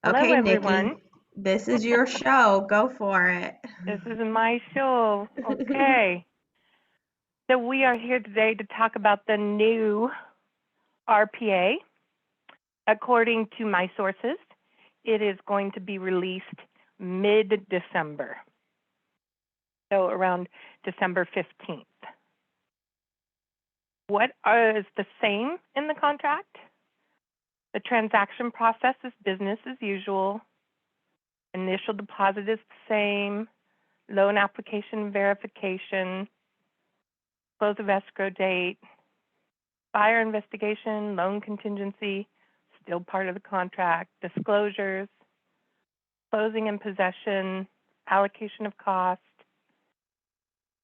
Hello, Okay, everyone. Nikki, this is your show. Go for it. This is my show. Okay. So we are here today to talk about the new RPA. According to my sources, it is going to be released mid-December, so around December 15th. What is the same in the contract? The transaction process is business as usual. Initial deposit is the same. Loan application verification. Close of escrow date. Buyer investigation, loan contingency, still part of the contract. Disclosures. Closing and possession. Allocation of cost.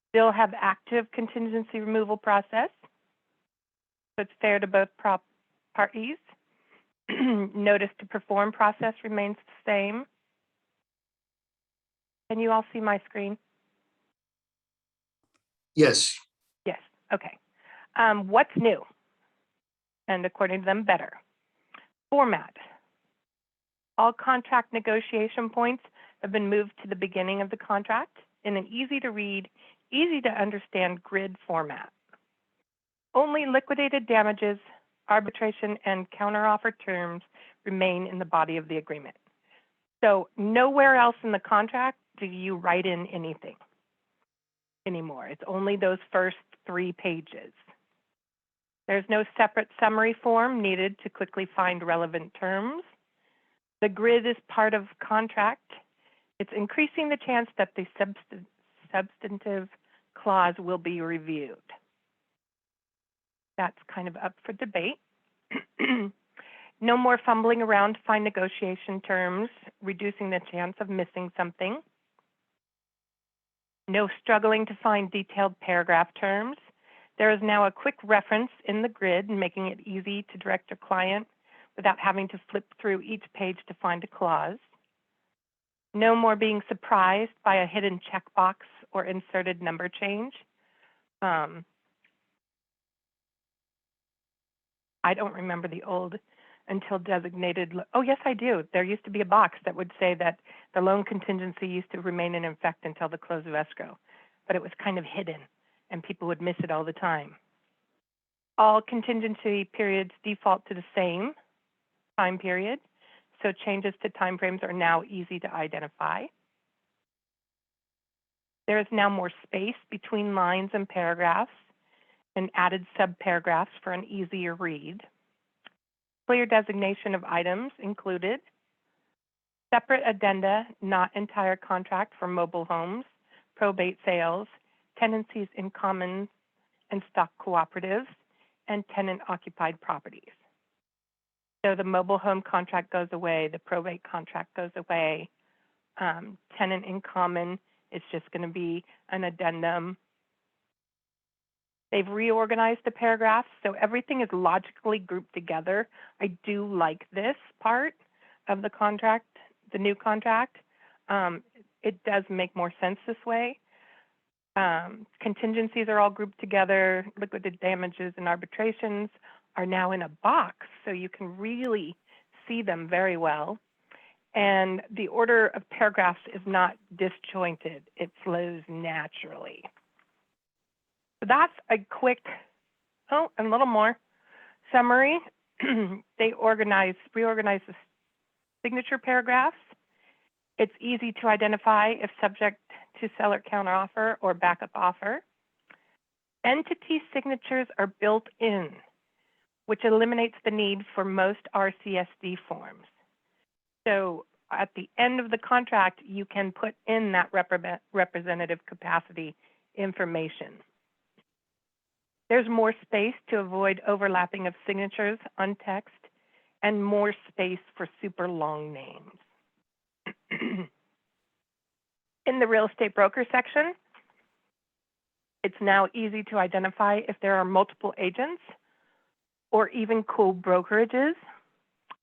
Still have active contingency removal process. So it's fair to both parties. Notice to perform process remains the same. Can you all see my screen? Yes. Yes, okay. What's new? And according to them, better. Format. All contract negotiation points have been moved to the beginning of the contract in an easy to read, easy to understand grid format. Only liquidated damages, arbitration, and counteroffer terms remain in the body of the agreement. So nowhere else in the contract do you write in anything anymore. It's only those first 3 pages. There's no separate summary form needed to quickly find relevant terms. The grid is part of contract. It's increasing the chance that the substantive clause will be reviewed. That's kind of up for debate. No more fumbling around to find negotiation terms, reducing the chance of missing something. No struggling to find detailed paragraph terms. There is now a quick reference in the grid, making it easy to direct a client without having to flip through each page to find a clause. No more being surprised by a hidden checkbox or inserted number change. I don't remember the old until designated. Oh, yes, I do. There used to be a box that would say that the loan contingency used to remain in effect until the close of escrow, but it was kind of hidden and people would miss it all the time. All contingency periods default to the same time period, so changes to timeframes are now easy to identify. There is now more space between lines and paragraphs and added subparagraphs for an easier read. Clear designation of items included. Separate addenda, not entire contract for mobile homes, probate sales, tenancies in common and stock cooperatives, and tenant-occupied properties. So the mobile home contract goes away, the probate contract goes away. Tenant in common is just going to be an addendum. They've reorganized the paragraphs, so everything is logically grouped together. I do like this part of the contract, the new contract. It does make more sense this way. Contingencies are all grouped together. Liquidated damages and arbitrations are now in a box, so you can really see them very well. And the order of paragraphs is not disjointed. It flows naturally. So that's a quick, a little more summary. They reorganize the signature paragraphs. It's easy to identify if subject to seller counteroffer or backup offer. Entity signatures are built in, which eliminates the need for most RCSD forms. So at the end of the contract, you can put in that representative capacity information. There's more space to avoid overlapping of signatures on text and more space for super long names. In the real estate broker section, it's now easy to identify if there are multiple agents or even co-brokerages.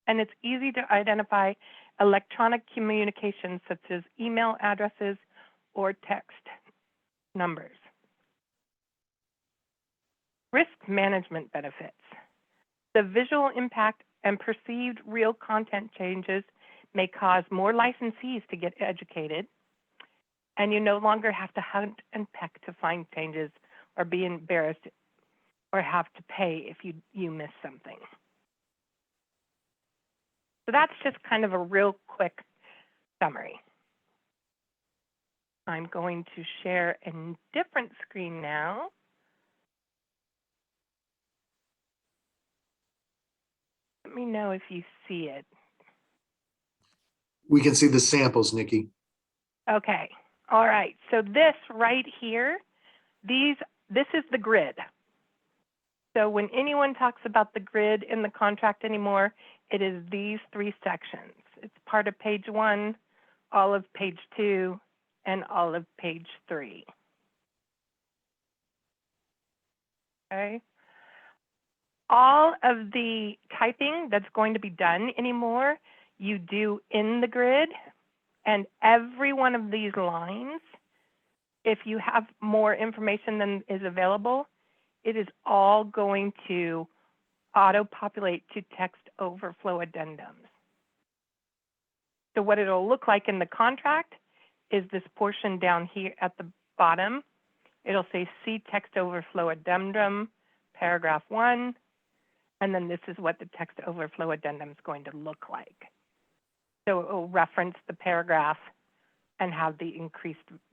And it's easy to identify electronic communications such as email addresses or text numbers. Risk management benefits. The visual impact and perceived real content changes may cause more licensees to get educated, and you no longer have to hunt and peck to find changes or be embarrassed or have to pay if you miss something. So that's just kind of a real quick summary. I'm going to share a different screen now. Let me know if you see it. We can see the samples, Niki. Okay. All right. So this right here, this is the grid. So when anyone talks about the grid in the contract anymore, it is these three sections. It's part of page 1, all of page 2, and all of page 3. Okay. All of the typing that's going to be done anymore, you do in the grid, and every one of these lines, if you have more information than is available, it is all going to auto-populate to text overflow addendums. So what it'll look like in the contract is this portion down here at the bottom. It'll say see text overflow addendum, paragraph 1, and then this is what the text overflow addendum is going to look like. So it will reference the paragraph and have the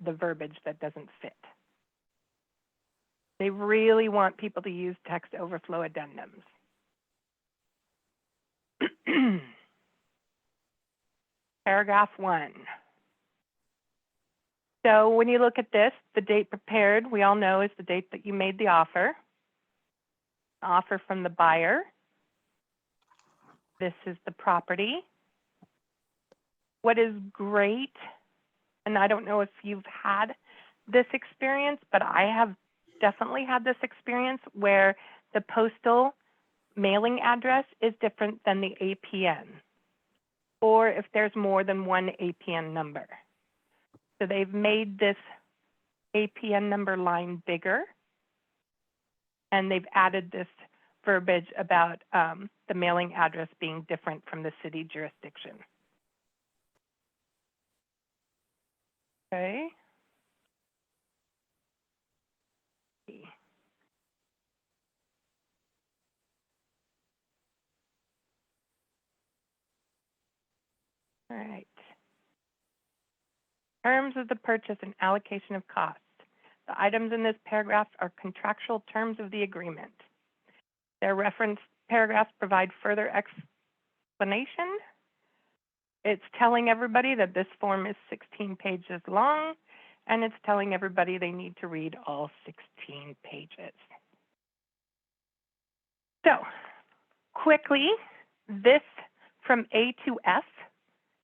verbiage that doesn't fit. They really want people to use text overflow addendums. Paragraph 1. So when you look at this, the date prepared, we all know is the date that you made the offer. Offer from the buyer. This is the property. What is great, and I don't know if you've had this experience, but I have definitely had this experience where the postal mailing address is different than the APN, or if there's more than one APN number. So they've made this APN number line bigger, and they've added this verbiage about the mailing address being different from the city jurisdiction. Okay. All right. Terms of the purchase and allocation of cost. The items in this paragraph are contractual terms of the agreement. Their reference paragraphs provide further explanation. It's telling everybody that this form is 16 pages long, and it's telling everybody they need to read all 16 pages. So, quickly, this from A to F,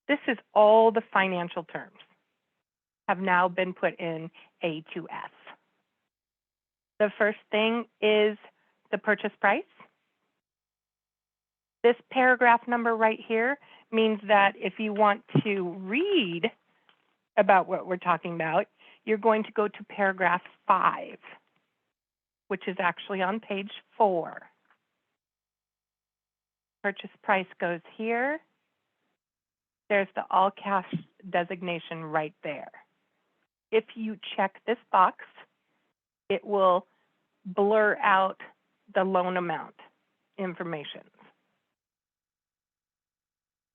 this is all the financial terms have now been put in A to F. The first thing is the purchase price. This paragraph number right here means that if you want to read about what we're talking about, you're going to go to paragraph 5, which is actually on page 4. Purchase price goes here. There's the all cash designation right there. If you check this box, it will blur out the loan amount information.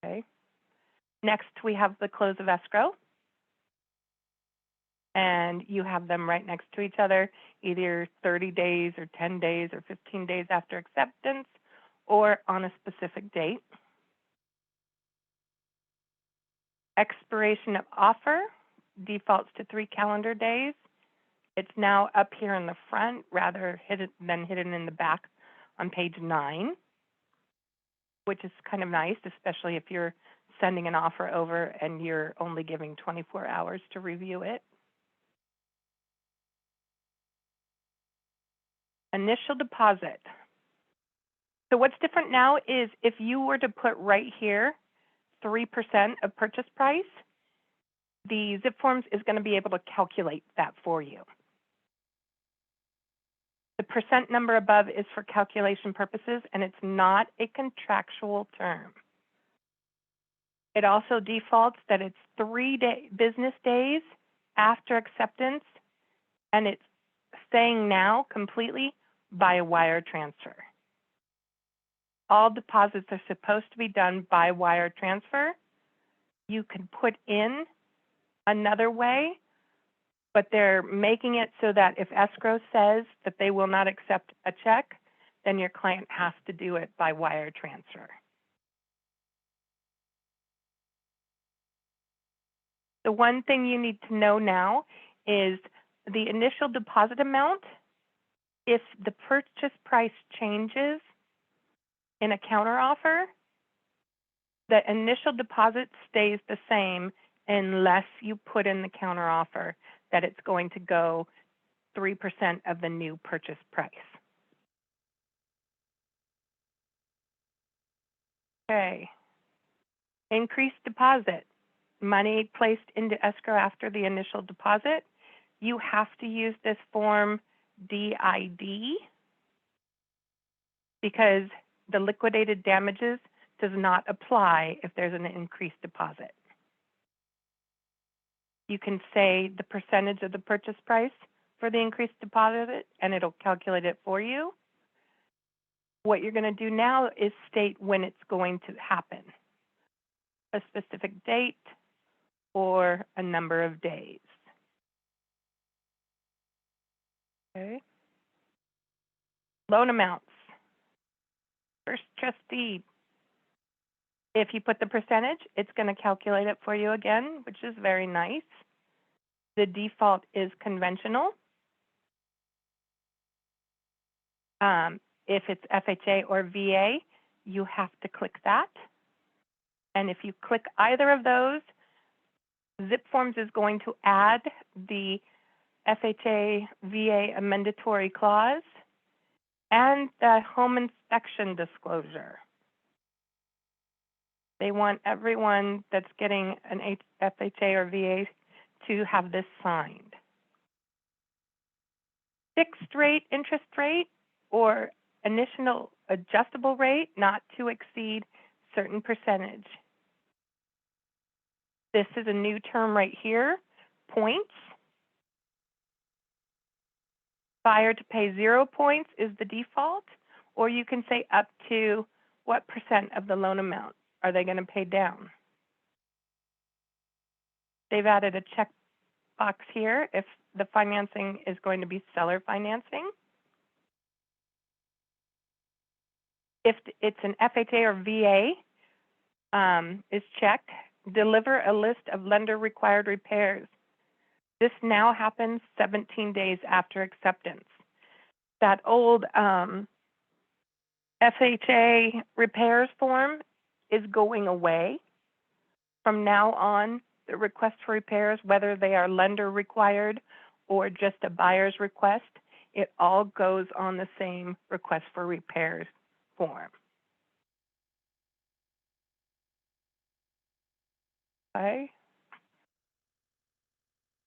Okay. Next, we have the close of escrow. And you have them right next to each other, either 30 days or 10 days or 15 days after acceptance, or on a specific date. Expiration of offer defaults to 3 calendar days. It's now up here in the front rather than hidden in the back on page 9, which is kind of nice, especially if you're sending an offer over and you're only giving 24 hours to review it. Initial deposit. So what's different now is if you were to put right here 3% of purchase price, the zip forms is going to be able to calculate that for you. The percent number above is for calculation purposes, and it's not a contractual term. It also defaults that it's 3 business days after acceptance, and it's saying now completely by wire transfer. All deposits are supposed to be done by wire transfer. You can put in another way, but they're making it so that if escrow says that they will not accept a check, then your client has to do it by wire transfer. The one thing you need to know now is the initial deposit amount. If the purchase price changes in a counteroffer, the initial deposit stays the same unless you put in the counteroffer that it's going to go 3% of the new purchase price. Okay. Increased deposit. Money placed into escrow after the initial deposit. You have to use this form DID because the liquidated damages does not apply if there's an increased deposit. You can say the percentage of the purchase price for the increased deposit and it'll calculate it for you. What you're going to do now is state when it's going to happen, a specific date or a number of days. Okay. Loan amounts. First trustee. If you put the percentage, it's going to calculate it for you again, which is very nice. The default is conventional. If it's FHA or VA, you have to click that. And if you click either of those, Zip Forms is going to add the FHA VA amendatory clause and the home inspection disclosure. They want everyone that's getting an FHA or VA to have this signed. Fixed rate interest rate or initial adjustable rate not to exceed certain percentage. This is a new term right here, points. Buyer to pay 0 points is the default, or you can say up to what % of the loan amount are they going to pay down. They've added a checkbox here if the financing is going to be seller financing. If it's an FHA or VA is checked, deliver a list of lender required repairs. This now happens 17 days after acceptance. That old FHA repairs form is going away. From now on, the request for repairs, whether they are lender required or just a buyer's request, it all goes on the same request for repairs form. Okay.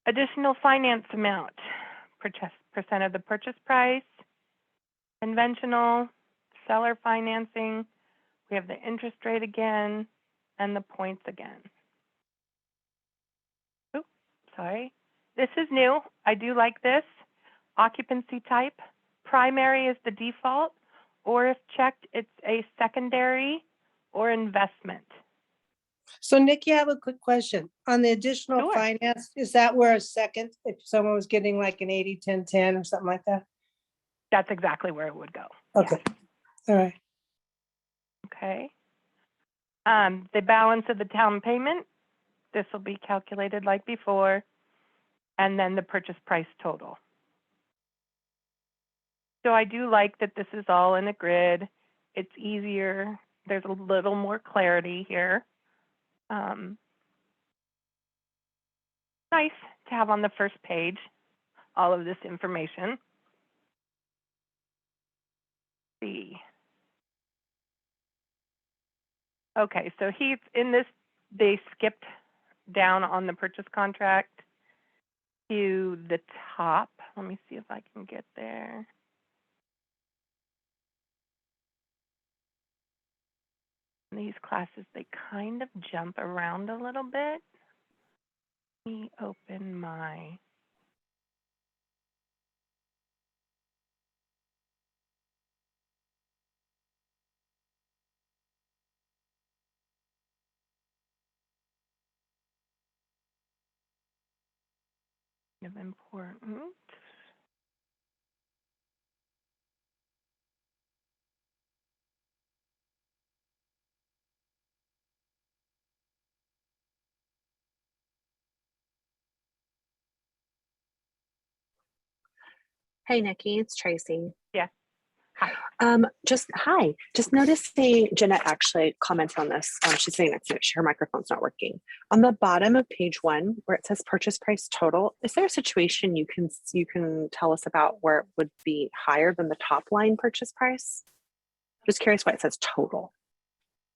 Additional finance amount, percent of the purchase price, conventional, seller financing. We have the interest rate again and the points again. Oops, sorry. This is new. I do like this. Occupancy type. Primary is the default, or if checked, it's a secondary or investment. So Nikki, I have a quick question. On the additional Sure. finance, is that where a second, if someone was getting like an 80-10-10 or something like that? That's exactly where it would go. Okay, all right. Okay. The balance of the down payment, this will be calculated like before, and then the purchase price total. So I do like that this is all in a grid. It's easier. There's a little more clarity here. Nice to have on the first page all of this information. Let's see. Okay, so he's in this, they skipped down on the purchase contract to the top. Let me see if I can get there. These classes, they kind of jump around a little bit. Let me open my of important. Hey, Nikki, it's Tracy. Yeah. Hi. Just noticing Jeanette actually commented on this. She's sitting next to it. Her microphone's not working. On the bottom of page 1, where it says purchase price total, is there a situation you can tell us about where it would be higher than the top line purchase price? Just curious why it says total.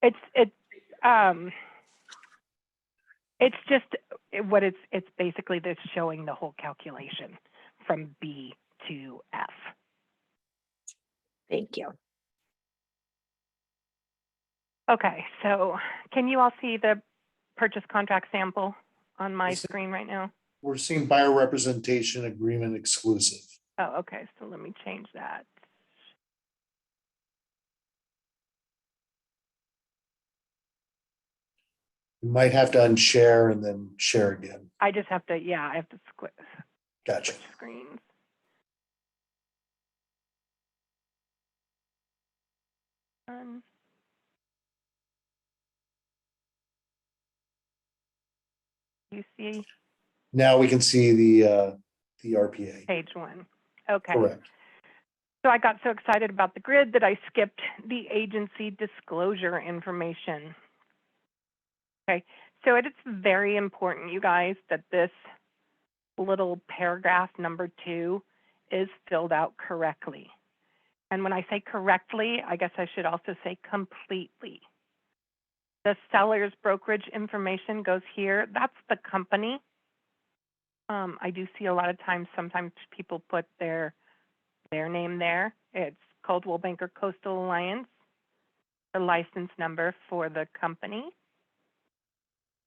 It's basically this showing the whole calculation from B to F. Thank you. Okay, so can you all see the purchase contract sample on my screen right now? We're seeing buyer representation agreement exclusive. Oh, okay, so let me change that. You might have to unshare and then share again. I just have to, I have to switch Gotcha. screens. You see Now we can see the RPA. page 1. Okay. Correct. So I got so excited about the grid that I skipped the agency disclosure information. Okay, so it's very important, you guys, that this little paragraph number 2 is filled out correctly. And when I say correctly, I guess I should also say completely. The seller's brokerage information goes here. That's the company. I do see a lot of times, sometimes people put their name there. It's Coldwell Banker Coastal Alliance, the license number for the company,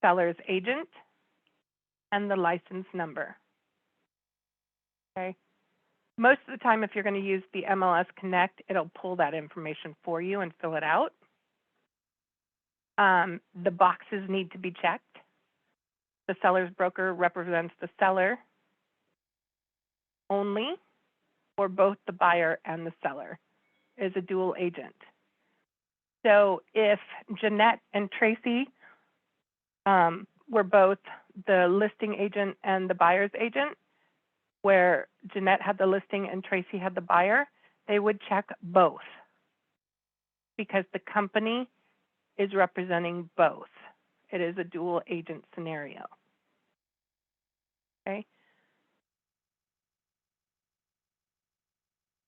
seller's agent, and the license number. Okay. Most of the time, if you're going to use the MLS Connect, it'll pull that information for you and fill it out. The boxes need to be checked. The seller's broker represents the seller only, or both the buyer and the seller, is a dual agent. So if Jeanette and Tracy were both the listing agent and the buyer's agent, where Jeanette had the listing and Tracy had the buyer, they would check both because the company is representing both. It is a dual agent scenario. Okay.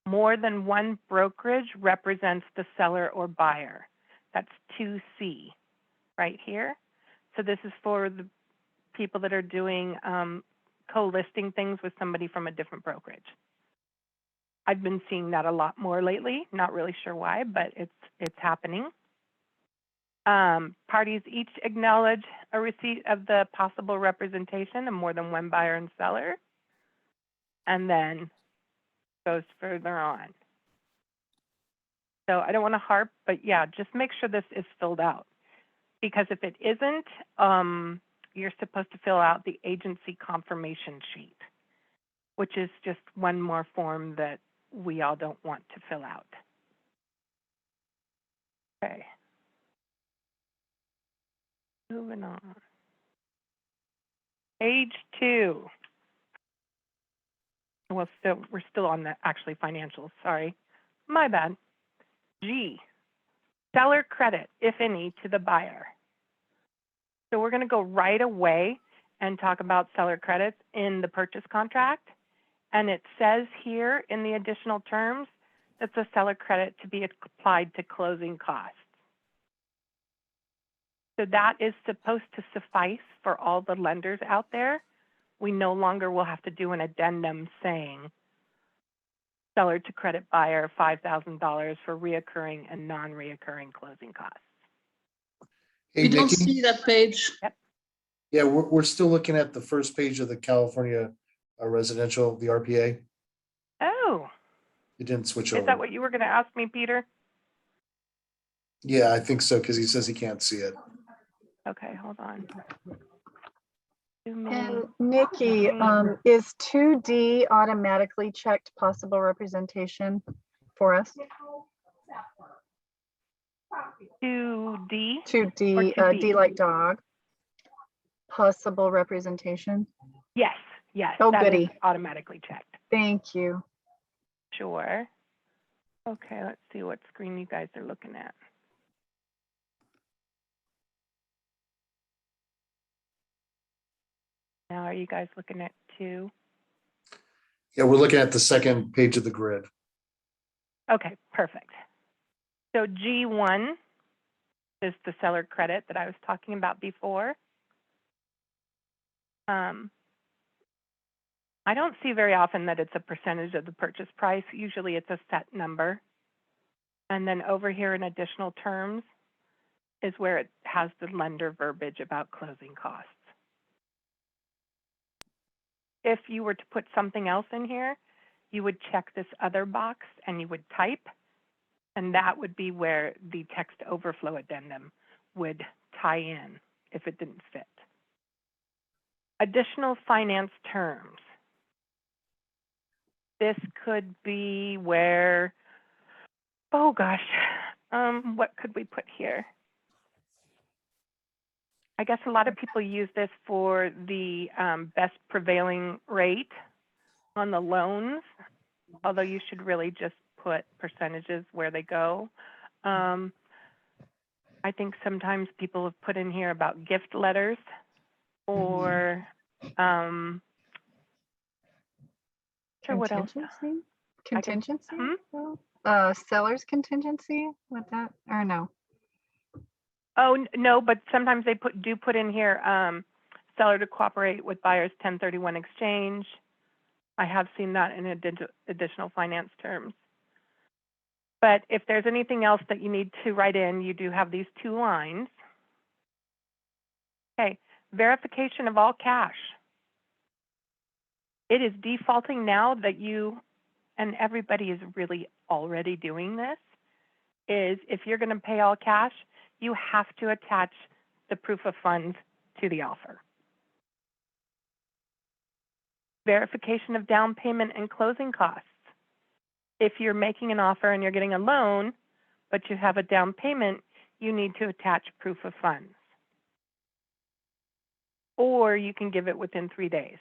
More than one brokerage represents the seller or buyer. That's 2C right here. So this is for the people that are doing co-listing things with somebody from a different brokerage. I've been seeing that a lot more lately. Not really sure why, but it's happening. Parties each acknowledge a receipt of the possible representation of more than one buyer and seller, and then goes further on. So I don't want to harp, but yeah, just make sure this is filled out. Because if it isn't, you're supposed to fill out the agency confirmation sheet, which is just one more form that we all don't want to fill out. Okay. Moving on. Page 2. Well, we're still on the actually financials, sorry. My bad. G, seller credit, if any, to the buyer. So we're going to go right away and talk about seller credits in the purchase contract. And it says here in the additional terms that the seller credit to be applied to closing costs. So that is supposed to suffice for all the lenders out there. We no longer will have to do an addendum saying seller to credit buyer $5,000 for reoccurring and non-reoccurring closing costs. Hey, We don't Nikki? see that page. Yeah, we're still looking at the first page of the California residential, the RPA. Oh, It didn't switch is over. that what you were going to ask me, Peter? Yeah, I think so, because he says he can't see it. Okay, hold on. Zoom in. And Nikki, is 2D automatically checked possible representation for us? 2D. 2D, Or 2B? D like dog. Possible representation. Yes, yes. Oh, that is goody. automatically checked. Thank you. Sure. Okay, let's see what screen you guys are looking at. Now, are you guys looking at 2? Yeah, we're looking at the second page of the grid. Okay, perfect. So G1 is the seller credit that I was talking about before. I don't see very often that it's a percentage of the purchase price. Usually it's a set number. And then over here in additional terms is where it has the lender verbiage about closing costs. If you were to put something else in here, you would check this other box and you would type, and that would be where the text overflow addendum would tie in if it didn't fit. Additional finance terms. This could be where, oh gosh, what could we put here? I guess a lot of people use this for the best prevailing rate on the loans, although you should really just put percentages where they go. I think sometimes people have put in here about gift letters or sure, what else? Contingency? Hmm? Seller's contingency with that, or no? Oh, no, but sometimes they do put in here, seller to cooperate with buyer's 1031 exchange. I have seen that in additional finance terms. But if there's anything else that you need to write in, you do have these 2 lines. Okay, verification of all cash. It is defaulting now that you, and everybody is really already doing this, is if you're going to pay all cash, you have to attach the proof of funds to the offer. Verification of down payment and closing costs. If you're making an offer and you're getting a loan, but you have a down payment, you need to attach proof of funds. Or you can give it within 3 days.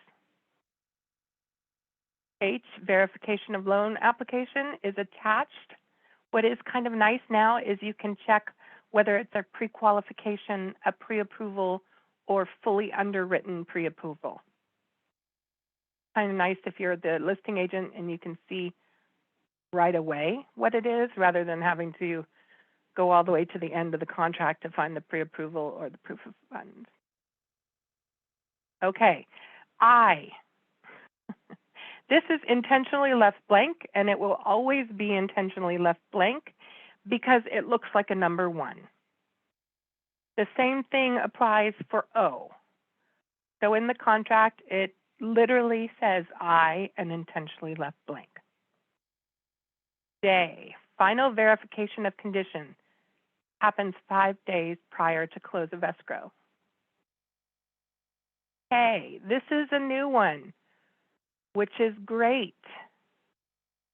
H, verification of loan application is attached. What is kind of nice now is you can check whether it's a pre-qualification, a pre-approval, or fully underwritten pre-approval. Kind of nice if you're the listing agent and you can see right away what it is rather than having to go all the way to the end of the contract to find the pre-approval or the proof of funds. Okay, I. This is intentionally left blank, and it will always be intentionally left blank because it looks like a number 1. The same thing applies for O. So in the contract, it literally says I and intentionally left blank. J, final verification of condition happens 5 days prior to close of escrow. K, this is a new one, which is great.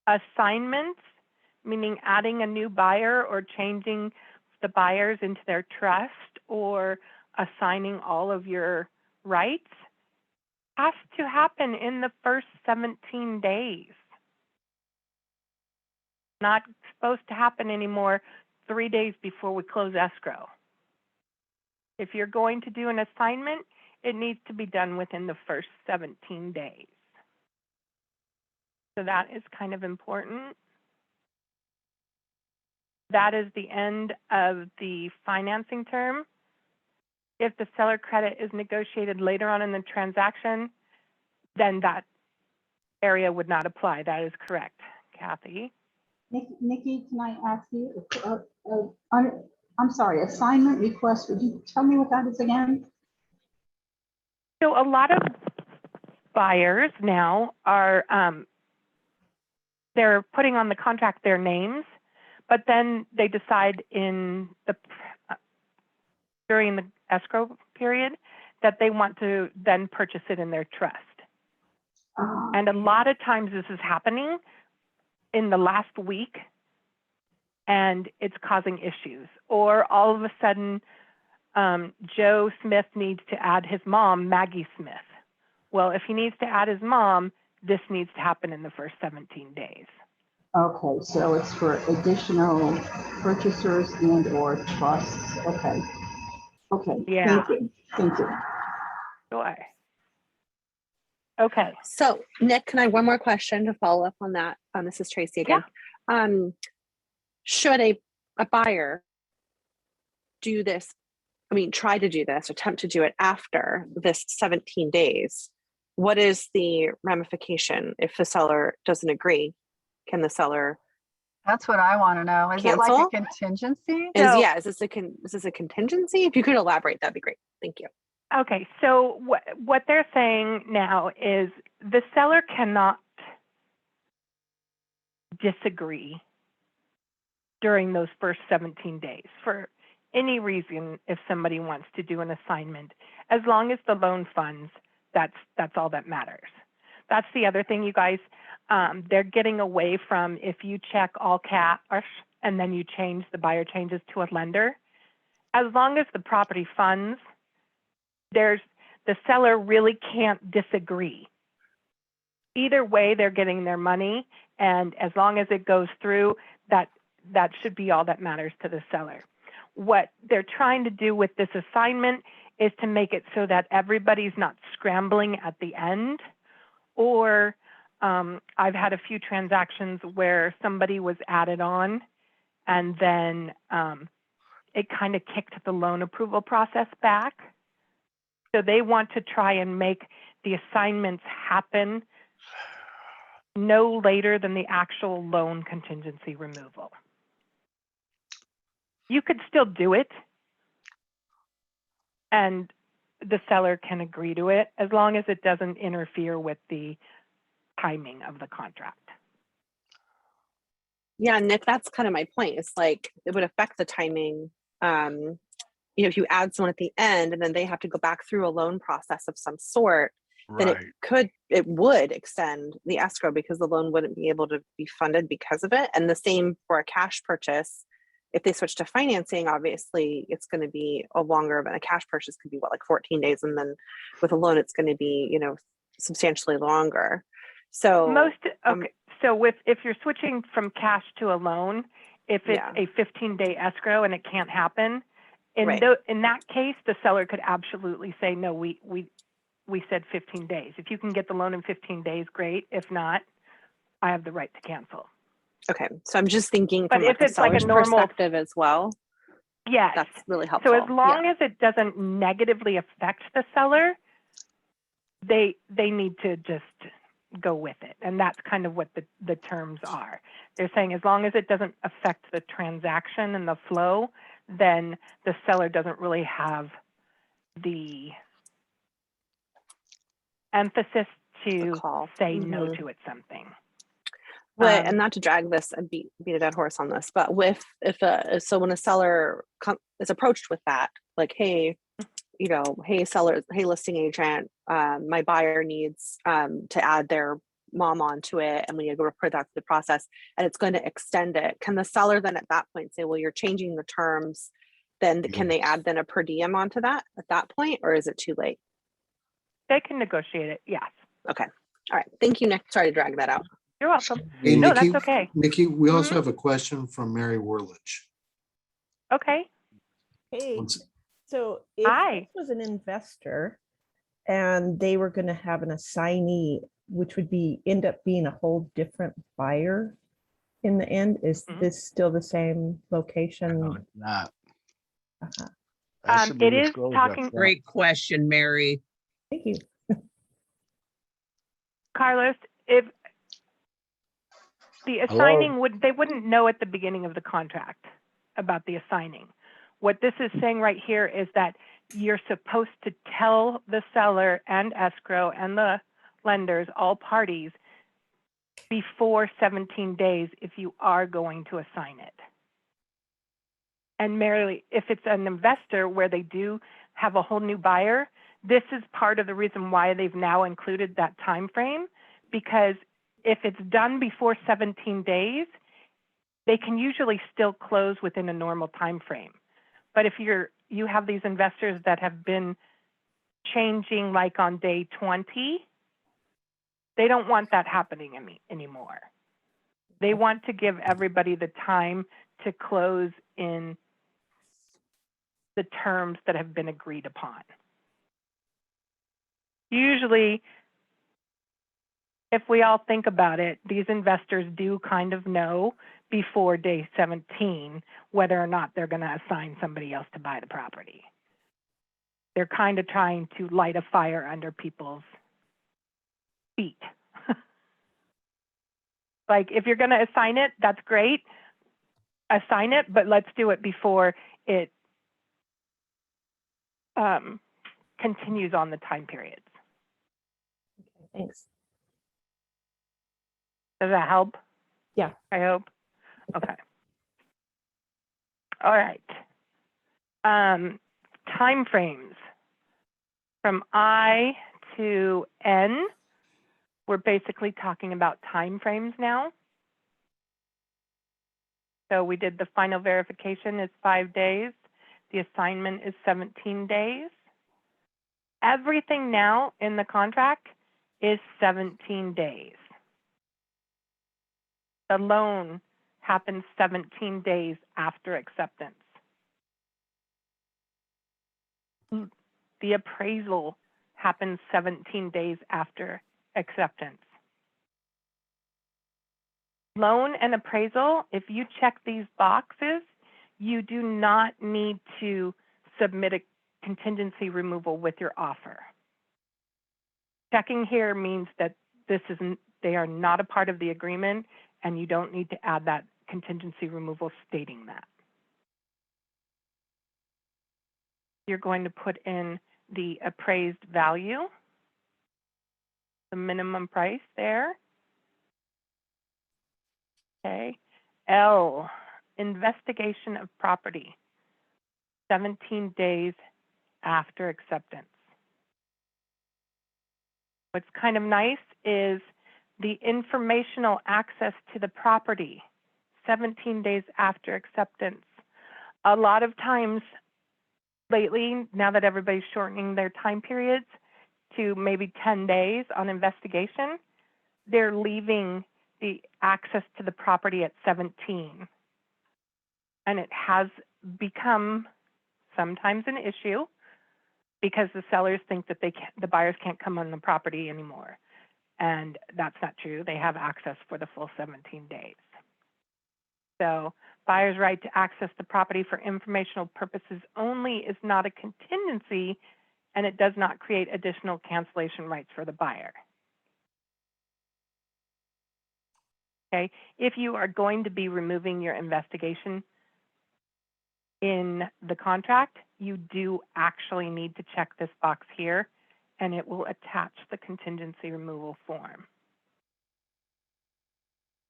Assignments, meaning adding a new buyer or changing the buyers into their trust or assigning all of your rights, has to happen in the first 17 days. Not supposed to happen anymore 3 days before we close escrow. If you're going to do an assignment, it needs to be done within the first 17 days. So that is kind of important. That is the end of the financing term. If the seller credit is negotiated later on in the transaction, then that area would not apply. That is correct, Kathy. Nikki, can I ask you, on I'm sorry, assignment request, would you tell me what that is again? So a lot of buyers now are, they're putting on the contract their names, but then they decide during the escrow period that they want to then purchase it in their trust. And a lot of times this is happening in the last week and it's causing issues. Or all of a sudden, Joe Smith needs to add his mom, Maggie Smith. Well, if he needs to add his mom, this needs to happen in the first 17 days. Okay, so it's for additional purchasers and or trusts. Okay. Okay, Yeah. Thank you. Sure. Okay. So Nick, can I have one more question to follow up on that? This is Tracy again. Should a buyer do this? I mean, try to do this, attempt to do it after this 17 days. What is the ramification if the seller doesn't agree? Can the seller That's what I want to know. Is cancel? it like a contingency? Is this a contingency? If you could elaborate, that'd be great. Thank you. Okay, so what they're saying now is the seller cannot disagree during those first 17 days for any reason if somebody wants to do an assignment, as long as the loan funds, that's all that matters. That's the other thing, you guys, they're getting away from if you check all cash and then the buyer changes to a lender, as long as the property funds, the seller really can't disagree. Either way, they're getting their money, and as long as it goes through, that should be all that matters to the seller. What they're trying to do with this assignment is to make it so that everybody's not scrambling at the end, or I've had a few transactions where somebody was added on and then it kind of kicked the loan approval process back. So they want to try and make the assignments happen no later than the actual loan contingency removal. You could still do it and the seller can agree to it as long as it doesn't interfere with the timing of the contract. Yeah, Nick, that's kind of my point. It's like it would affect the timing. If you add someone at the end and then they have to go back through a loan process of some sort, then it would extend the escrow because the loan wouldn't be able to be funded because of it. And the same for a cash purchase. If they switch to financing, obviously it's going to be a longer, but a cash purchase could be like 14 days. And then with a loan, it's going to be, substantially longer. So so if you're switching from cash to a loan, if it's a 15-day escrow and it can't happen, in that case, the seller could absolutely say, no, we said 15 days. If you can get the loan in 15 days, great. If not, I have the right to cancel. Okay, so I'm just thinking but from if it's like a normal perspective as well. Yes, that's really helpful. So as long as it doesn't negatively affect the seller, they need to just go with it, and that's kind of what the terms are. They're saying as long as it doesn't affect the transaction and the flow, then the seller doesn't really have the emphasis to say no to it something. Well, and not to drag this and beat a dead horse on this, but so when a seller is approached with that, like, hey, hey seller, hey listing agent, my buyer needs to add their mom onto it, and we need to go put that through the process, and it's going to extend it. Can the seller then at that point say, well, you're changing the terms? Then can they add then a per diem onto that at that point, or is it too late? They can negotiate it. Yes. Okay. All right. Thank you, Nick. Sorry to drag that out. You're welcome. Hey, No, Nikki, that's okay. Nikki, we also have a question from Mary Werlich. Okay. Hey, so if Hi. this was an investor and they were going to have an assignee, which would end up being a whole different buyer in the end, is this still the same location? No, it's not. It is talking. Great question, Mary. Thank you. Carlos, if the assigning they wouldn't know at the beginning of the contract about the assigning. what this is saying right here is that you're supposed to tell the seller and escrow and the lenders, all parties, before 17 days if you are going to assign it. And merely if it's an investor where they do have a whole new buyer, this is part of the reason why they've now included that time frame, because if it's done before 17 days, they can usually still close within a normal time frame. But if you have these investors that have been changing like on day 20, they don't want that happening anymore. They want to give everybody the time to close in the terms that have been agreed upon. Usually, if we all think about it, these investors do kind of know before day 17 whether or not they're going to assign somebody else to buy the property. They're kind of trying to light a fire under people's feet. Like, if you're going to assign it, that's great. Assign it, but let's do it before it continues on the time periods. Okay, thanks. Does that help? Yeah. I hope. Okay. All right. Time frames. From I to N, we're basically talking about time frames now. So we did the final verification is 5 days. The assignment is 17 days. Everything now in the contract is 17 days. The loan happens 17 days after acceptance. The appraisal happens 17 days after acceptance. Loan and appraisal, if you check these boxes, you do not need to submit a contingency removal with your offer. Checking here means that they are not a part of the agreement, and you don't need to add that contingency removal stating that. You're going to put in the appraised value, the minimum price there. Okay. L, investigation of property, 17 days after acceptance. What's kind of nice is the informational access to the property, 17 days after acceptance. A lot of times lately, now that everybody's shortening their time periods to maybe 10 days on investigation, they're leaving the access to the property at 17. And it has become sometimes an issue because the sellers think that the buyers can't come on the property anymore. And that's not true. They have access for the full 17 days. So buyer's right to access the property for informational purposes only is not a contingency, and it does not create additional cancellation rights for the buyer. Okay, if you are going to be removing your investigation in the contract, you do actually need to check this box here, and it will attach the contingency removal form.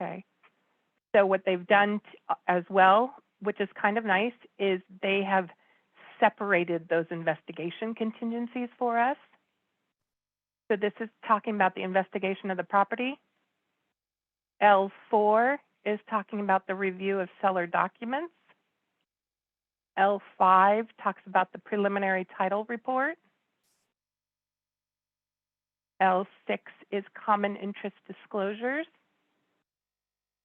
Okay, so what they've done as well, which is kind of nice, is they have separated those investigation contingencies for us. So this is talking about the investigation of the property. L4 is talking about the review of seller documents. L5 talks about the preliminary title report. L6 is common interest disclosures.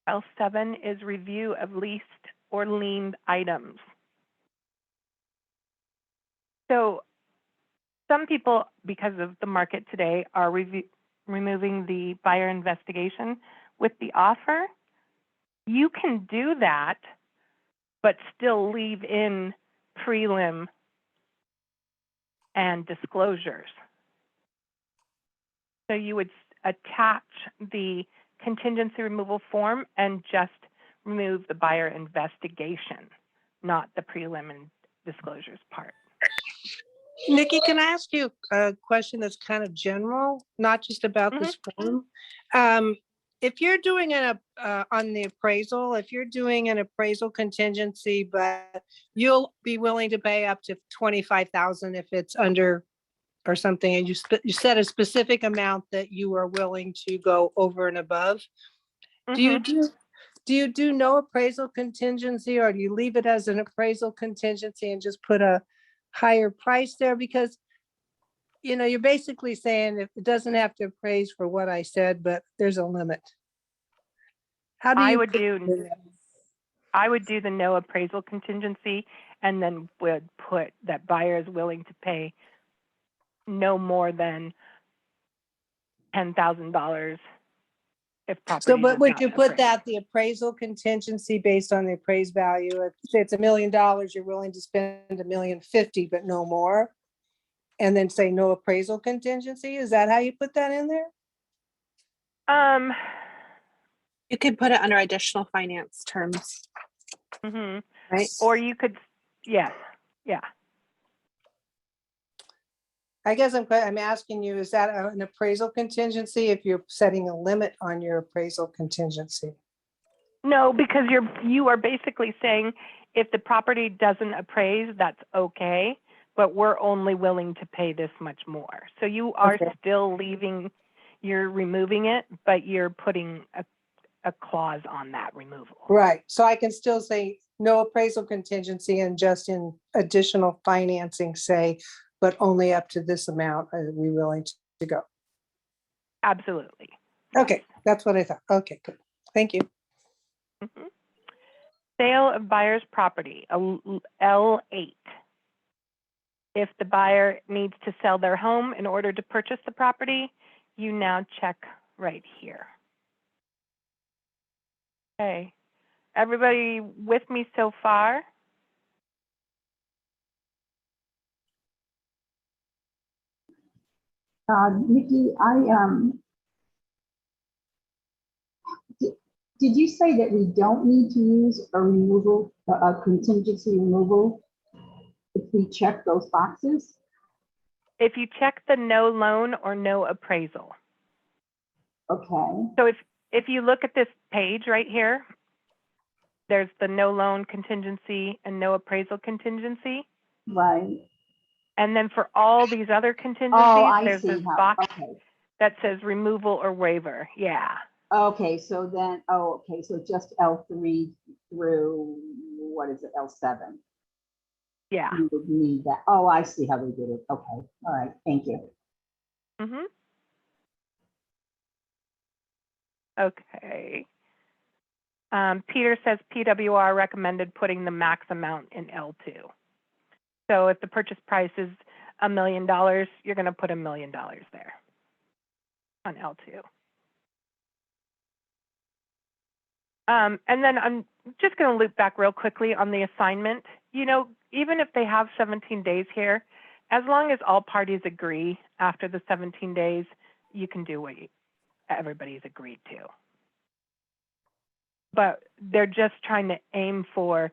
L7 is review of leased or liened items. So some people, because of the market today, are removing the buyer investigation with the offer. You can do that, but still leave in prelim and disclosures. So you would attach the contingency removal form and just remove the buyer investigation, not the prelim disclosures part. Nikki, can I ask you a question that's kind of general, not just about this form? If you're doing on the appraisal, if you're doing an appraisal contingency, but you'll be willing to pay up to 25,000 if it's under or something, and you set a specific amount that you are willing to go over and above. Do you do no appraisal contingency, or do you leave it as an appraisal contingency and just put a higher price there? Because, you know, you're basically saying if it doesn't have to appraise for what I said, but there's a limit. How do you? I would do the no appraisal contingency, and then would put that buyer is willing to pay no more than $10,000 if property. So, but would you put that the appraisal contingency based on the appraised value? If say it's $1 million, you're willing to spend $1,050,000, but no more, and then say no appraisal contingency. Is that how you put that in there? You could put it under additional finance terms, right? Or you could, yeah. I guess I'm asking you, is that an appraisal contingency if you're setting a limit on your appraisal contingency? No, because you are basically saying if the property doesn't appraise, that's okay, but we're only willing to pay this much more. So you are still you're removing it, but you're putting a clause on that removal. Right. So I can still say no appraisal contingency and just in additional financing say, but only up to this amount are we willing to go. Absolutely. Okay, that's what I thought. Okay, good. Thank you. Sale of buyer's property, L8. If the buyer needs to sell their home in order to purchase the property, you now check right here. Okay, everybody with me so far? Niki, did you say that we don't need to use a removal, a contingency removal if we check those boxes? If you check the no loan or no appraisal. Okay. So if you look at this page right here, there's the no loan contingency and no appraisal contingency. Right. And then for all these other contingencies, there's this box that says removal or waiver. Yeah. Okay, so then, so just L3 through, what is it, L7? Yeah. You would need that. Oh, I see how they did it. Okay, all right, thank you. Okay. Peter says PWR recommended putting the max amount in L2. So if the purchase price is $1 million, you're going to put $1 million there on L2. And then I'm just going to loop back real quickly on the assignment. You know, even if they have 17 days here, as long as all parties agree after the 17 days, you can do what everybody's agreed to. But they're just trying to aim for,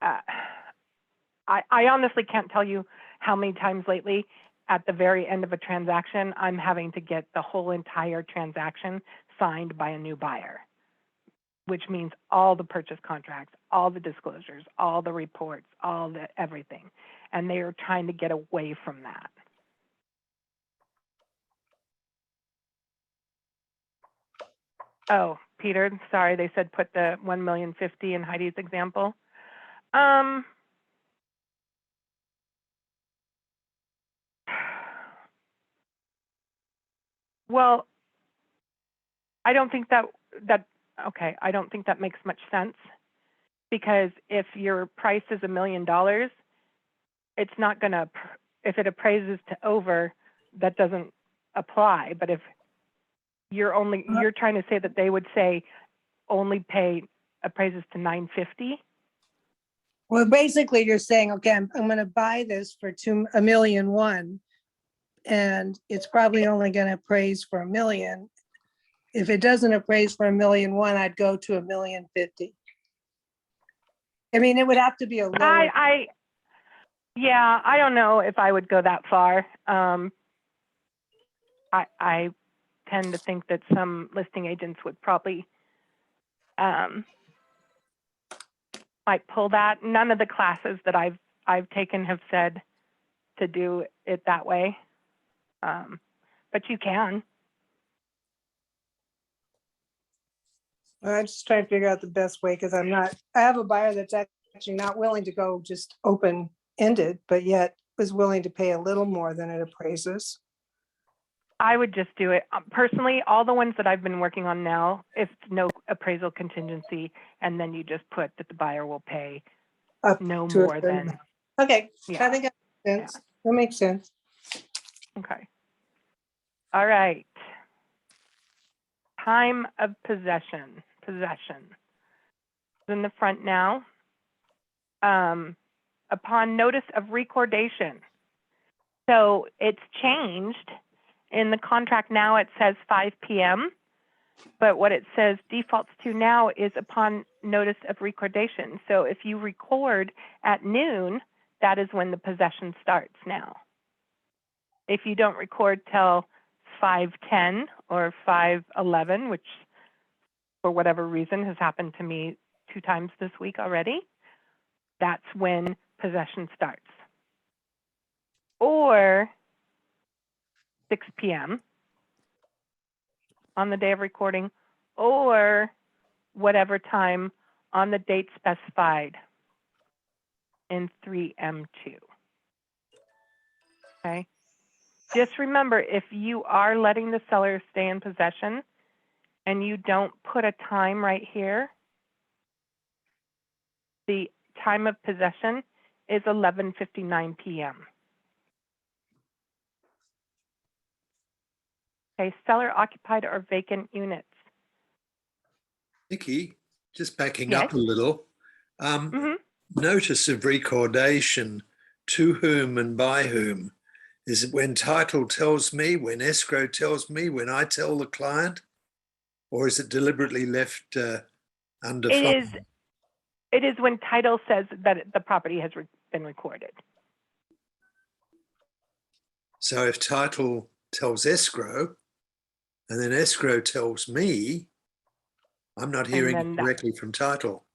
I honestly can't tell you how many times lately at the very end of a transaction, I'm having to get the whole entire transaction signed by a new buyer, which means all the purchase contracts, all the disclosures, all the reports, all the everything. And they are trying to get away from that. Oh, Peter, sorry, they said put the 1,050,000 in Heidi's example. Well, I don't think okay, I don't think that makes much sense, because if your price is $1 million, it's not gonna, if it appraises to over, that doesn't apply. But if you're trying to say that they would say only pay appraises to 950. Well, basically you're saying, okay, I'm going to buy this for $1.1 million, and it's probably only going to appraise for $1 million. If it doesn't appraise for $1.1 million, I'd go to $1.05 million. I mean, it would have to be a lower. Yeah, I don't know if I would go that far. I tend to think that some listing agents would probably might pull that. None of the classes that I've taken have said to do it that way, but you can. I'm just trying to figure out the best way because I have a buyer that's actually not willing to go just open-ended, but yet was willing to pay a little more than it appraises. I would just do it. Personally, all the ones that I've been working on now, it's no appraisal contingency, and then you just put that the buyer will pay Up no to a more certain than, Okay, yeah. I think that makes sense. That makes sense. Okay. All right. Time of possession. Possession. In the front now. Upon notice of recordation. So it's changed. In the contract now it says 5 p.m., but what it says defaults to now is upon notice of recordation. So if you record at noon, that is when the possession starts now. If you don't record till 5:10 or 5:11, which for whatever reason has happened to me 2 times this week already, that's when possession starts. Or 6 p.m. on the day of recording, or whatever time on the date specified in 3M2. Okay. Just remember, if you are letting the seller stay in possession and you don't put a time right here, the time of possession is 11:59 p.m. Okay, seller occupied or vacant units. Niki, just backing Yes. up a little. Notice of recordation, to whom and by whom? Is it when title tells me, when escrow tells me, when I tell the client? Or is it deliberately left undefined? It is when title says that the property has been recorded. So if title tells escrow, and then escrow tells me, I'm not hearing it directly from title.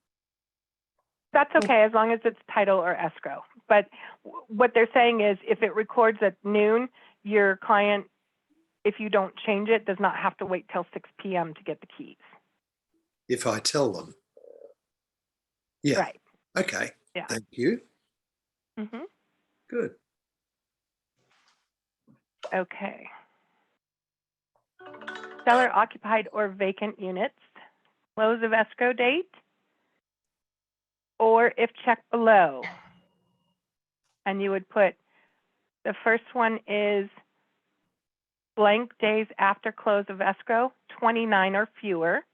That's okay, as long as it's title or escrow. But what they're saying is if it records at noon, your client, if you don't change it, does not have to wait till 6 p.m. to get the keys. If I tell them. Yeah. Right. Okay. Yeah. Thank you. Good. Okay. Seller occupied or vacant units, close of escrow date, or if checked below. And you would put, the first one is blank days after close of escrow, 29 or fewer.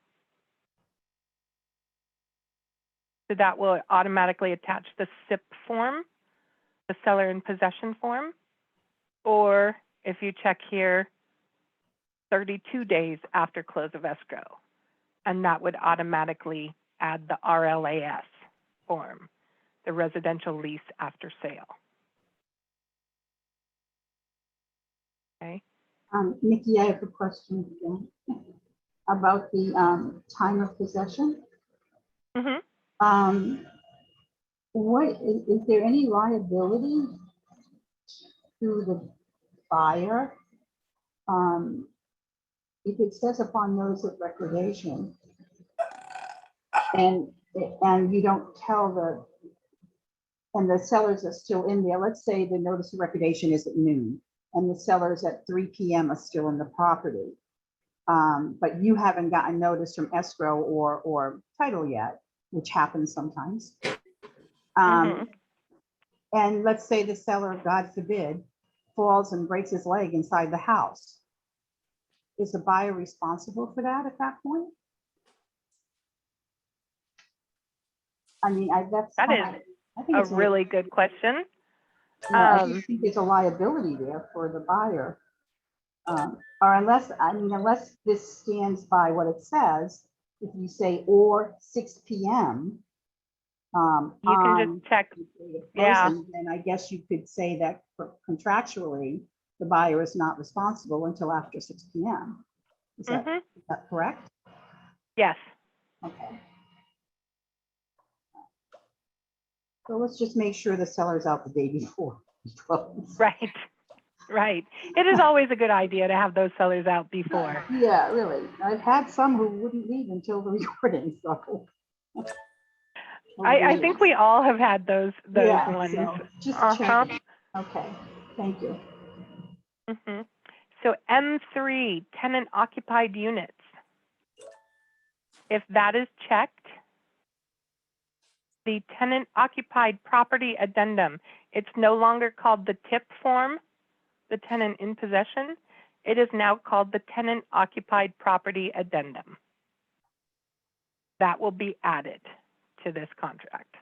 So that will automatically attach the SIP form, the seller in possession form. Or if you check here, 32 days after close of escrow. And that would automatically add the RLAS form, the residential lease after sale. Okay. Niki, I have a question again about the time of possession. What is there any liability to the buyer if it says upon notice of recordation and you don't tell and the sellers are still in there? Let's say the notice of recordation is at noon and the sellers at 3 p.m. are still in the property, but you haven't gotten notice from escrow or title yet, which happens sometimes. And let's say the seller, God forbid, falls and breaks his leg inside the house. Is the buyer responsible for that at that point? I mean, That is a really good question. I just think there's a liability there for the buyer. Or unless this stands by what it says, if you say or 6 p.m., You can on just check, the date of yeah. closing, then I guess you could say that contractually, the buyer is not responsible until after 6 PM. Is that correct? Yes. Okay. So let's just make sure the seller's out the day before we close. Right. Right. It is always a good idea to have those sellers out before. Yeah, really. I've had some who wouldn't leave until the recording, so. I think we all have had those Yeah, ones. so just Uh-huh. checking. Okay, thank you. So M3, tenant occupied units. If that is checked, the tenant occupied property addendum, it's no longer called the TIP form, the tenant in possession. It is now called the tenant occupied property addendum. That will be added to this contract.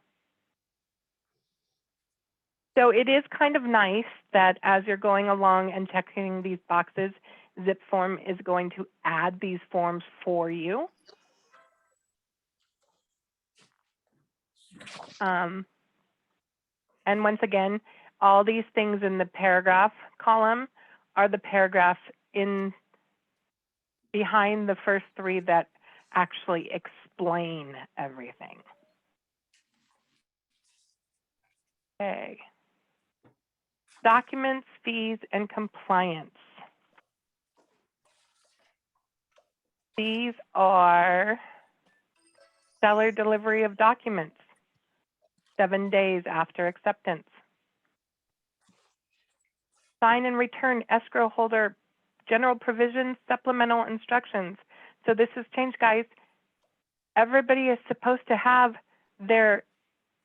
So it is kind of nice that as you're going along and checking these boxes, Zip Form is going to add these forms for you. And once again, all these things in the paragraph column are the paragraphs in behind the first three that actually explain everything. Okay. Documents, fees, and compliance. These are seller delivery of documents, 7 days after acceptance. Sign and return escrow holder general provisions, supplemental instructions. So this has changed, guys. Everybody is supposed to have their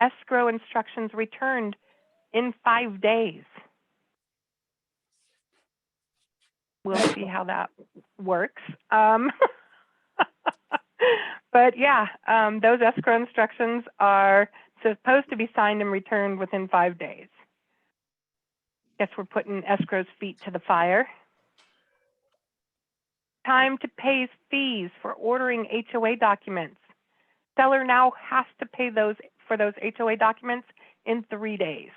escrow instructions returned in 5 days. We'll see how that works. But yeah, those escrow instructions are supposed to be signed and returned within 5 days. Guess we're putting escrow's feet to the fire. Time to pay fees for ordering HOA documents. Seller now has to pay those for those HOA documents in 3 days.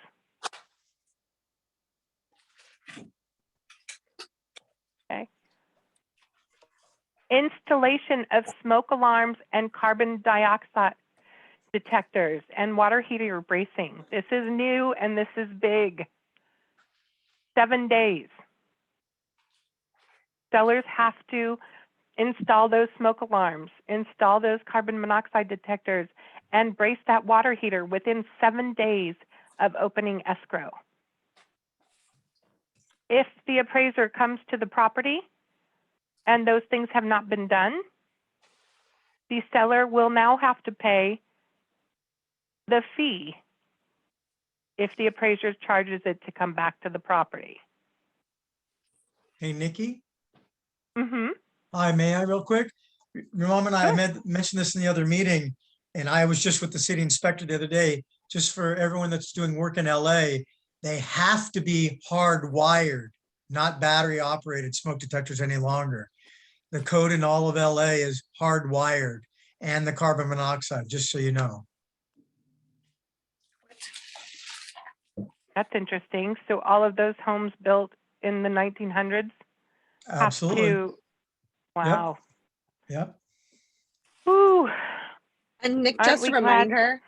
Okay. Installation of smoke alarms and carbon dioxide detectors and water heater bracing. This is new and this is big. 7 days. Sellers have to install those smoke alarms, install those carbon monoxide detectors, and brace that water heater within 7 days of opening escrow. If the appraiser comes to the property and those things have not been done, the seller will now have to pay the fee if the appraiser charges it to come back to the property. Hey, Nikki. Mm-hmm. Hi, may I real quick? Ramon and I Sure. mentioned this in the other meeting, and I was just with the city inspector the other day, just for everyone that's doing work in LA, they have to be hardwired, not battery operated smoke detectors any longer. The code in all of LA is hardwired, and the carbon monoxide, just so you know. That's interesting. So all of those homes built in the 1900s Absolutely. have to, wow. Yep. Woo. And Nick, Aren't just a we glad? reminder,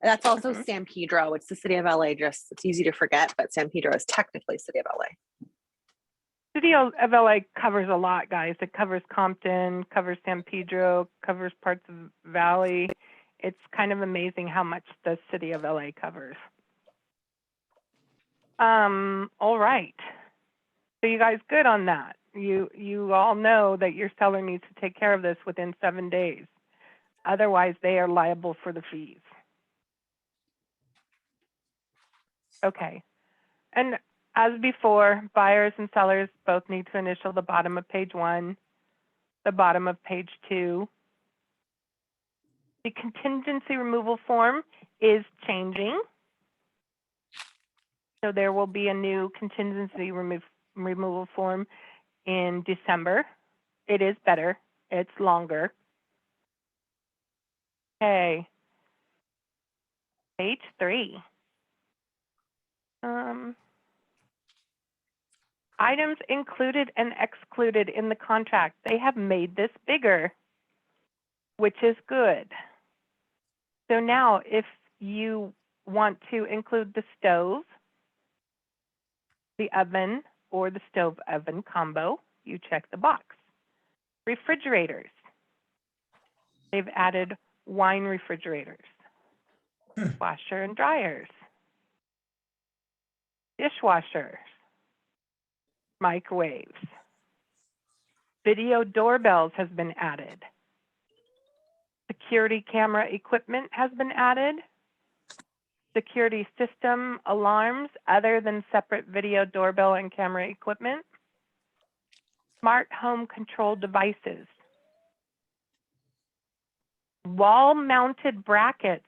that's also Mhm. San Pedro. It's the city of LA. Just it's easy to forget, but San Pedro is technically city of LA. City of LA covers a lot, guys. It covers Compton, covers San Pedro, covers parts of Valley. It's kind of amazing how much the city of LA covers. All right. So you guys good on that? You all know that your seller needs to take care of this within 7 days. Otherwise, they are liable for the fees. Okay. And as before, buyers and sellers both need to initial the bottom of page 1, the bottom of page 2. The contingency removal form is changing. So there will be a new contingency removal form in December. It is better. It's longer. Okay. Page 3. Items included and excluded in the contract. They have made this bigger, which is good. So now if you want to include the stove, the oven, or the stove oven combo, you check the box. Refrigerators. They've added wine refrigerators, washer and dryers, dishwashers, microwaves. Video doorbells has been added. Security camera equipment has been added. Security system alarms other than separate video doorbell and camera equipment. Smart home control devices. Wall-mounted brackets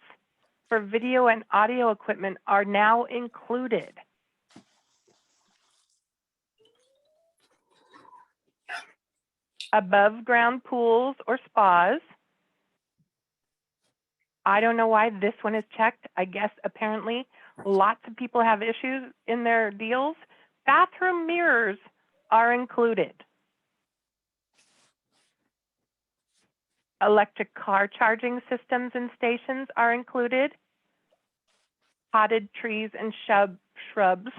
for video and audio equipment are now included. Above ground pools or spas. I don't know why this one is checked. I guess apparently lots of people have issues in their deals. Bathroom mirrors are included. Electric car charging systems and stations are included. Potted trees and shrubs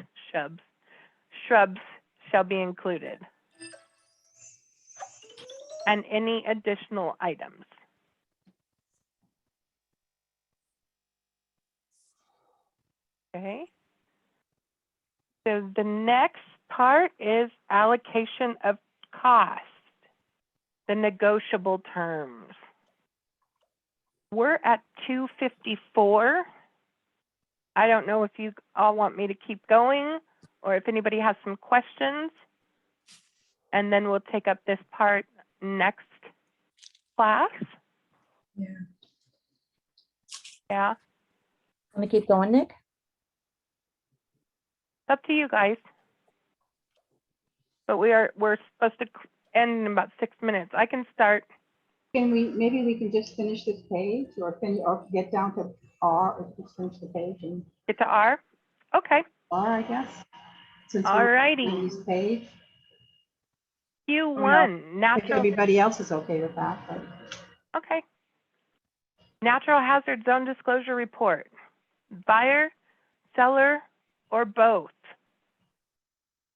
shall be included. And any additional items. Okay. So the next part is allocation of cost, the negotiable terms. We're at 254. I don't know if you all want me to keep going or if anybody has some questions. And then we'll take up this part next class. Yeah. Yeah. Want to keep going, Nick? Up to you guys. But we're supposed to end in about 6 minutes. I can start. Can we, maybe we can just finish this page or get down to R or just finish the page and. Get to R? Okay. R, I guess. Since All righty. we're on this page. Q1, I think natural. everybody else is okay with that, but. Okay. Natural hazard zone disclosure report. Buyer, seller, or both.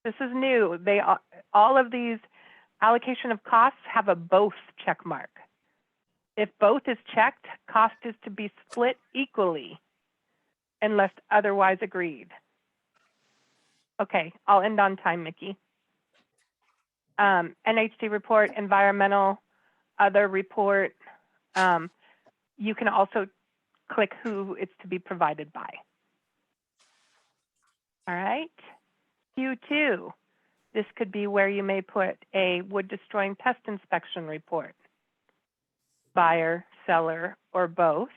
This is new. All of these allocation of costs have a both check mark. If both is checked, cost is to be split equally unless otherwise agreed. Okay, I'll end on time, Mickey. NHD report, environmental, other report. You can also click who it's to be provided by. All right. Q2, this could be where you may put a wood destroying pest inspection report. Buyer, seller, or both.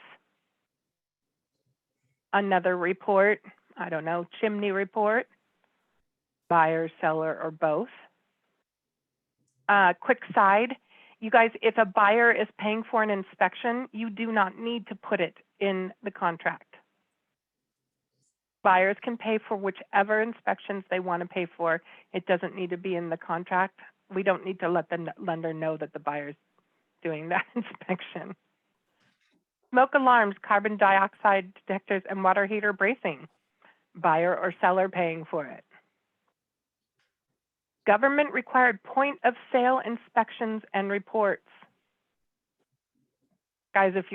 Another report, I don't know, chimney report. Buyer, seller, or both. Quick side, you guys, if a buyer is paying for an inspection, you do not need to put it in the contract. Buyers can pay for whichever inspections they want to pay for. It doesn't need to be in the contract. We don't need to let the lender know that the buyer's doing that inspection. Smoke alarms, carbon dioxide detectors, and water heater bracing. Buyer or seller paying for it. Government required point of sale inspections and reports. Guys, if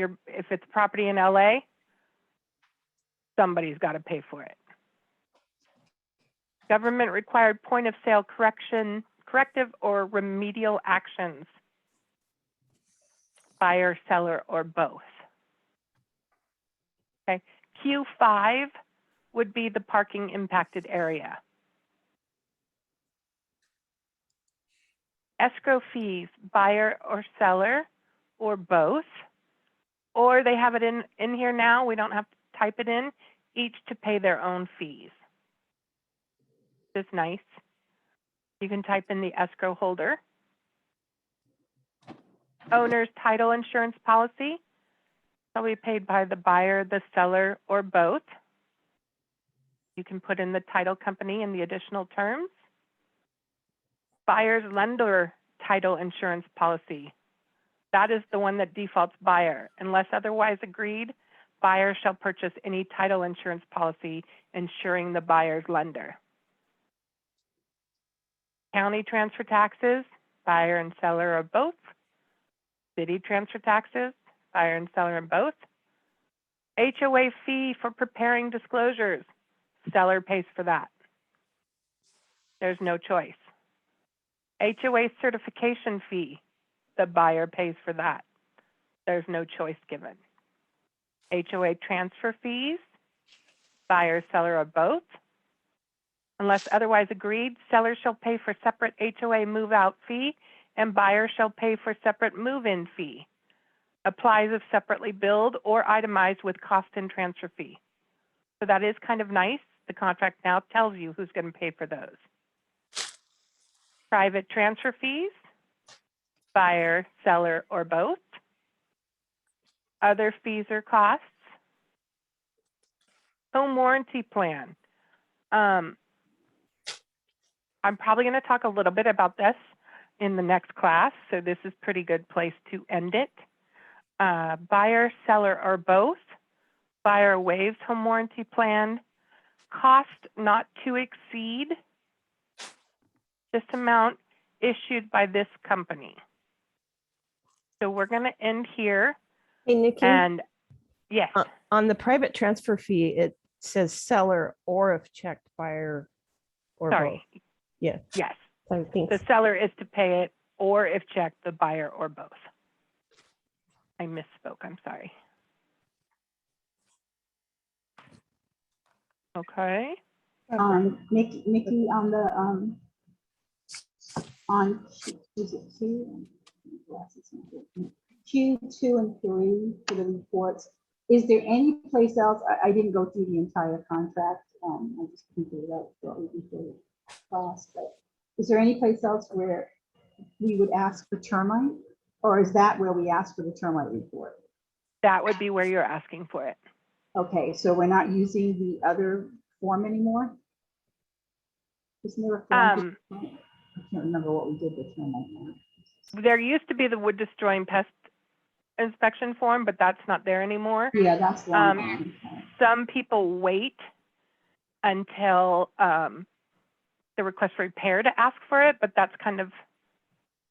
it's property in LA, somebody's got to pay for it. Government required point of sale corrective or remedial actions. Buyer, seller, or both. Okay, Q5 would be the parking impacted area. Escrow fees, buyer or seller, or both. Or they have it in here now, we don't have to type it in, each to pay their own fees. This is nice. You can type in the escrow holder. Owner's title insurance policy. shall be paid by the buyer, the seller, or both. You can put in the title company in the additional terms. Buyer's lender title insurance policy. That is the one that defaults buyer. Unless otherwise agreed, buyer shall purchase any title insurance policy insuring the buyer's lender. County transfer taxes, buyer and seller are both. City transfer taxes, buyer and seller are both. HOA fee for preparing disclosures, seller pays for that. There's no choice. HOA certification fee, the buyer pays for that. There's no choice given. HOA transfer fees, buyer, seller, or both. Unless otherwise agreed, seller shall pay for separate HOA move-out fee and buyer shall pay for separate move-in fee. Applies if separately billed or itemized with cost and transfer fee. So that is kind of nice. The contract now tells you who's going to pay for those. Private transfer fees, buyer, seller, or both. Other fees or costs. Home warranty plan. I'm probably going to talk a little bit about this in the next class, so this is a pretty good place to end it. Buyer, seller, or both. Buyer waives home warranty plan. Cost not to exceed this amount issued by this company. So we're going to end here. Hey, Nikki. And yes. On the private transfer fee, it says seller or if checked buyer or Sorry. both. Yeah. Yes. I think The seller is to pay it, or if checked, the buyer or both. I misspoke. I'm sorry. Okay. Nikki, on the, on, is it two? Q2 and 3 for the reports. Is there any place else? I didn't go through the entire contract. I just figured it out shortly before the class, but is there any place else where we would ask for termite? Or is that where we ask for the termite report? That would be where you're asking for it. Okay, so we're not using the other form anymore? Isn't there a form? I can't remember what we did with termite now. There used to be the wood destroying pest inspection form, but that's not there anymore. Yeah, that's long. Some people wait until the request for repair to ask for it, but that's kind of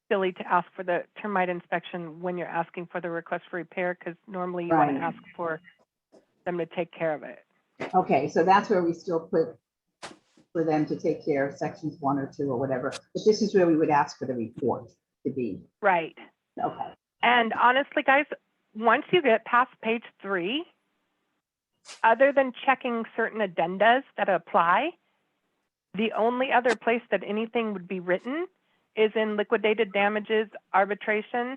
silly to ask for the termite inspection when you're asking for the request for repair, because normally you want to ask for them to take care of it. Okay, so that's where we still put for them to take care of sections 1 or 2 or whatever, but this is where we would ask for the report to be. Right. Okay. And honestly, guys, once you get past page 3, other than checking certain addendas that apply, the only other place that anything would be written is in liquidated damages arbitration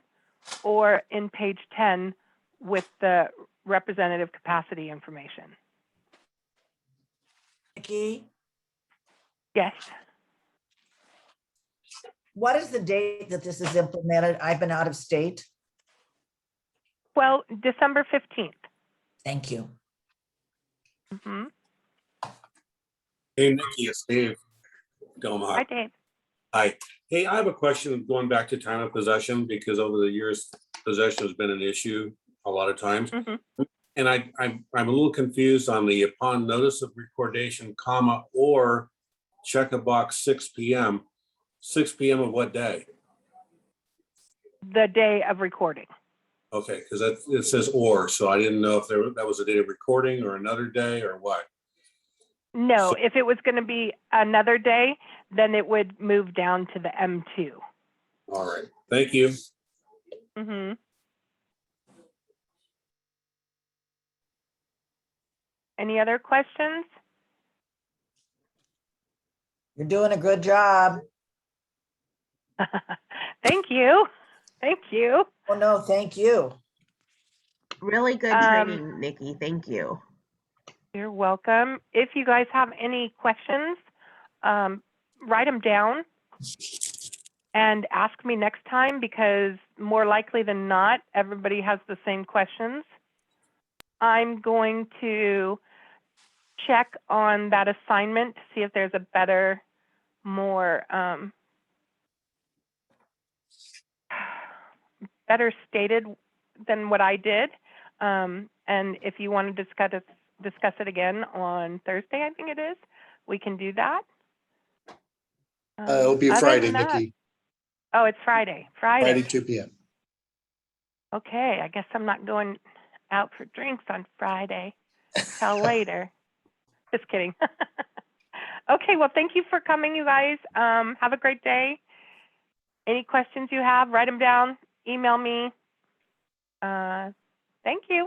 or in page 10 with the representative capacity information. Nikki, Yes. what is the date that this is implemented? I've been out of state. Well, December 15th. Thank you. Mm-hmm. Hey, Nikki, it's Dave. Delmont. Hi, Dave. Hi. Hey, I have a question going back to time of possession, because over the years, possession has been an issue a lot of times. Mm-hmm. And I'm a little confused on the upon notice of recordation, comma, or check a box 6 p.m. 6 p.m. of what day? The day of recording. Okay, because it says or, so I didn't know if that was a date of recording or another day or what. No, So- if it was going to be another day, then it would move down to the M2. All right, thank you. Mm-hmm. Any other questions? You're doing a good job. Thank you. Thank you. Oh, no, thank you. Really good training, Nikki. Thank you. You're welcome. If you guys have any questions, write them down and ask me next time, because more likely than not, everybody has the same questions. I'm going to check on that assignment to see if there's a better, more better stated than what I did. And if you want to discuss it again on Thursday, I think it is, we can do that. It'll be Other Friday, than that- Nikki. Oh, it's Friday. Friday, 2 p.m. Okay, I guess I'm not going out for drinks on Friday till later. Just kidding. Okay, well, thank you for coming, you guys. Have a great day. Any questions you have, write them down, email me. Thank you.